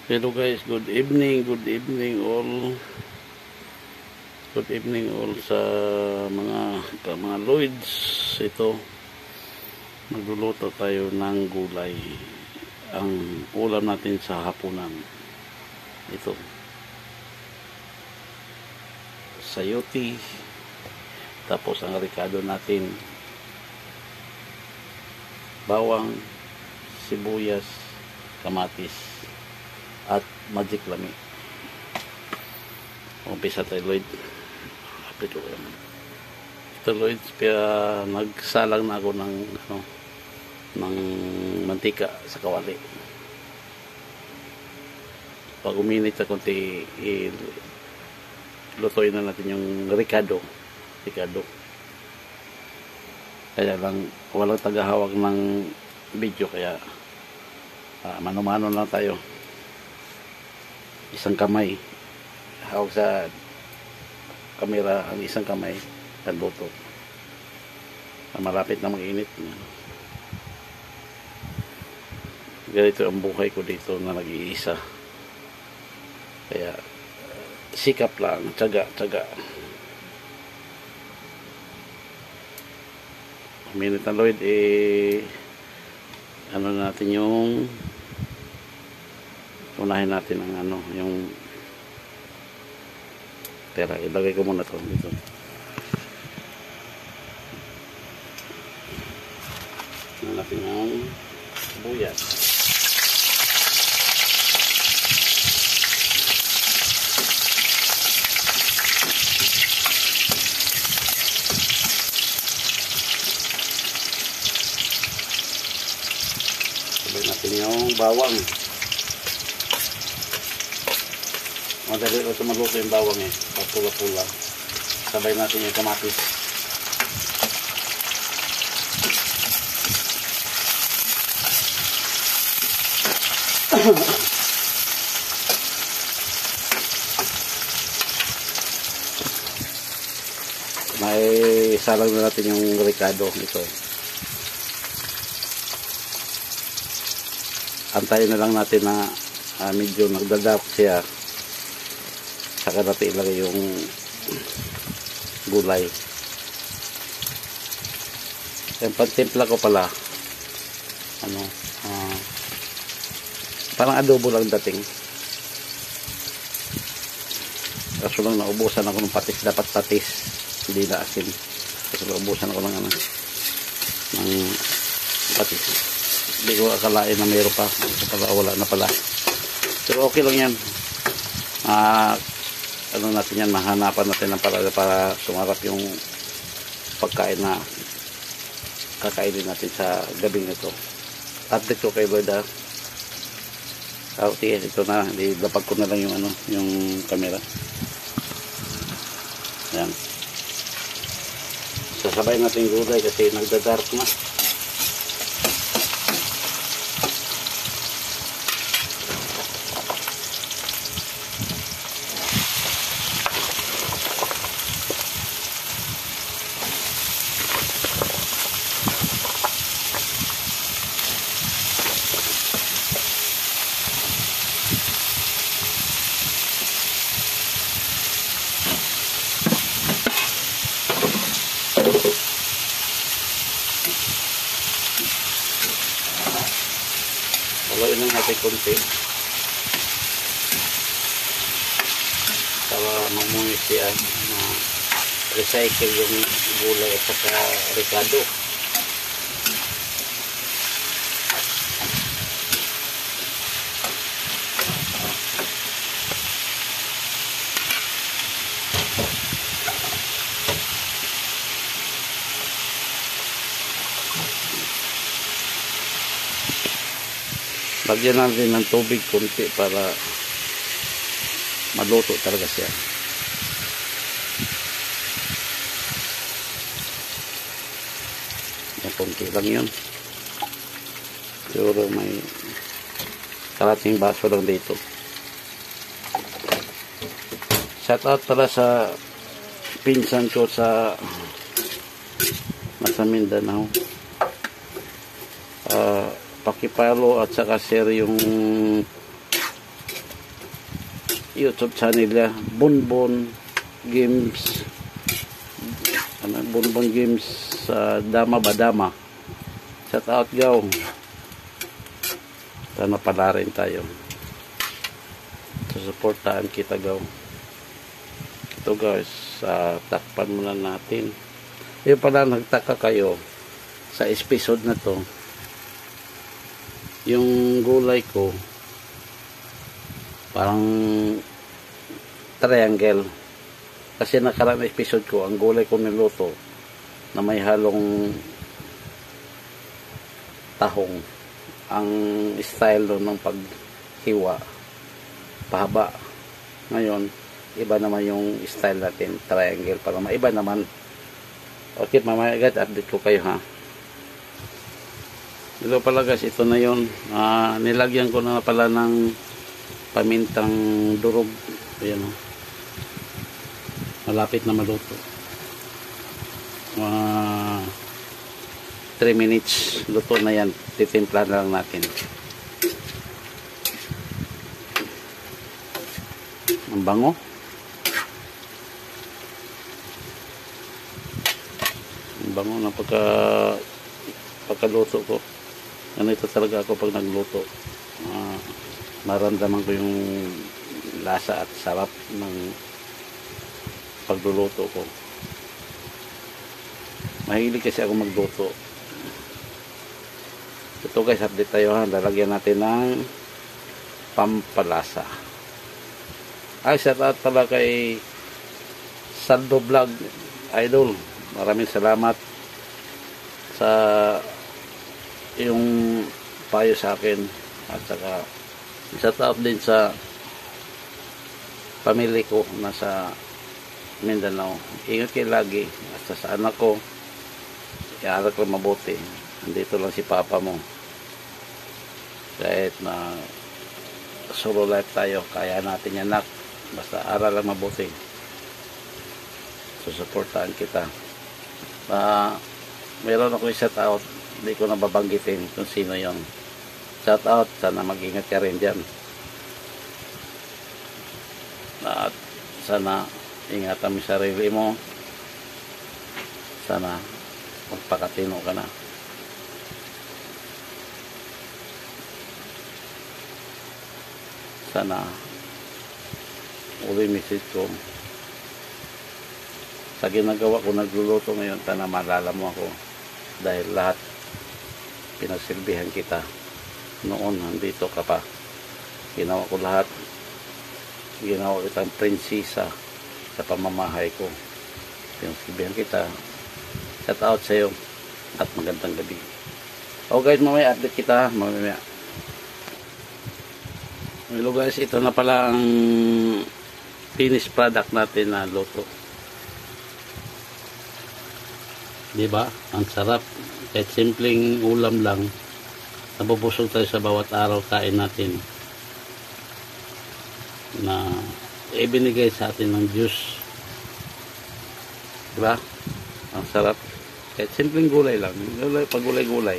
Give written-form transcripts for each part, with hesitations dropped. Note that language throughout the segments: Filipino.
Hello guys, good evening all. Good evening all sa mga Lloyds. Ito, magluluto tayo ng gulay. Ang ulam natin sa hapunan. Ito, sayote. Tapos ang ricado natin, bawang, sibuyas, kamatis, at magic lami. Umpisa tayo, Lloyd. Ito, Lloyd, kaya nagsalang na ako ng mantika sa kawali. Pag uminit sa konti, lutuin na natin yung ricado. Kaya lang walang tagahawak ng video, kaya mano-mano lang tayo. Isang kamay hawak sa kamera, ang isang kamay nagluto. Malapit na mag-init. Ganito ang buhay ko dito na nag-iisa, kaya sikap lang, tiyaga. Minute na, Lloyd, ano natin yung unahin natin ang yung pera. Ilagay ko muna to dito. Unahin natin ang sibuyas. Sabay natin yung bawang. Madali ito maluto yung bawang pula-pula. Sabay natin yung kamatis. May salang na natin yung ricado ito. Antayin na lang natin na medyo nagdadap siya. Saka natin ilagay yung gulay. Yung pantimpla ko pala, parang adobo lang dating. Kaso lang naubusan ako ng patis. Dapat patis, hindi na asin. Kaso naubusan ako ng patis. Hindi ko akalain na mayroon pa. Wala na pala. Pero okay lang yan. Natin yan, mahanapan natin ng para sumarap yung pagkain na kakainin natin sa gabing ito. Update ko kay Lloyd, sige, ito na, ilapag ko na lang yung camera. Ayan, sasabay natin yung gulay kasi nagda-dark na. Haluin lang natin konti para mamunis siya, recycle yung gulay at saka ricado. Lagyan natin ng tubig konti para maluto talaga siya. Konti lang yun. Siguro may kalating baso lang dito. Shout out pala sa pinsan ko sa Mindanao. pakipalo at saka share yung YouTube channel niya, Bonbon Games. Bonbon Games sa Dama Badama. Shout out gaw. Sana pala rin tayo. Susuportahan kita gaw. Ito guys, takpan muna natin. Yung pala nagtaka kayo sa episode na to, yung gulay ko parang triangle kasi nakaraan episode ko ang gulay ko niluto na may halong tahong. Ang style doon ng paghiwa pahaba. Ngayon iba naman yung style natin, triangle, para maiba naman. Okay, mamaya guys, update ko kayo ha. Ito pala guys, ito na yun. Nilagyan ko na pala ng pamintang durog. Ayan o. Malapit na maluto. 3 minutes luto na yan. Titimpla na lang natin. Ang bango. Ang bango na pagkaluto ko. Ganito talaga ako pag nagluto. Maramdaman ko yung lasa at sarap ng pagluluto ko. Mahilig kasi ako magluto. Ito guys, update tayo ha. Lalagyan natin ng pampalasa. Ay, shout out pala kay Saldo Vlog Idol. Maraming salamat sa yung payo sa akin, at saka shout out din sa pamilya ko nasa Mindanao. Ingat kayo lagi, at sa anak ko iaral ko mabuti. Andito lang si papa mo, kahit na solo life tayo, kaya natin yan, nak. Basta aral lang mabuti. Susuportahan kita. Meron ako yung shout out, hindi ko na babanggitin kung sino yon. Shout out, sana mag-ingat ka rin dyan. At sana ingatan mo sarili mo. Sana magpakatino ka na. Sana uli message ko sa ginagawa ko, nagluluto ngayon, sana malala mo ako, dahil lahat pinagsilbihan kita noon nandito ka pa. Ginawa ko lahat, ginawa kitang prinsesa sa pamamahay ko, pinagsilbihan kita. Shout out sa iyo at magandang gabi. Okay guys, mamaya update kita mamaya. Hello guys, ito na pala ang finished product natin na luto. Diba? Ang sarap. Kahit simpleng ulam lang, nabubusog tayo sa bawat araw kain natin, na ibinigay sa atin ng Diyos. Diba? Ang sarap. Kahit simpleng gulay lang. Pag gulay-gulay,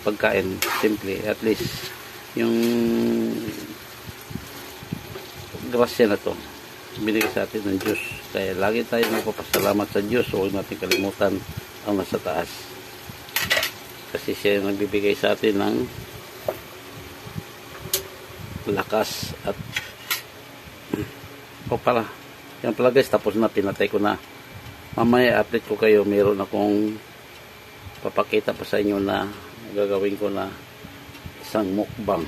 pagkain, simple. At least, yung grasya na to, binigay sa atin ng Diyos. Kaya lagi tayo magpapasalamat sa Diyos. Huwag natin kalimutan ang nasa taas, kasi siya yung nagbibigay sa atin ng lakas. At pala yan pala guys, tapos na, pinatay ko na. Mamaya update ko kayo, meron akong papakita pa sa inyo na gagawin ko na isang mukbang.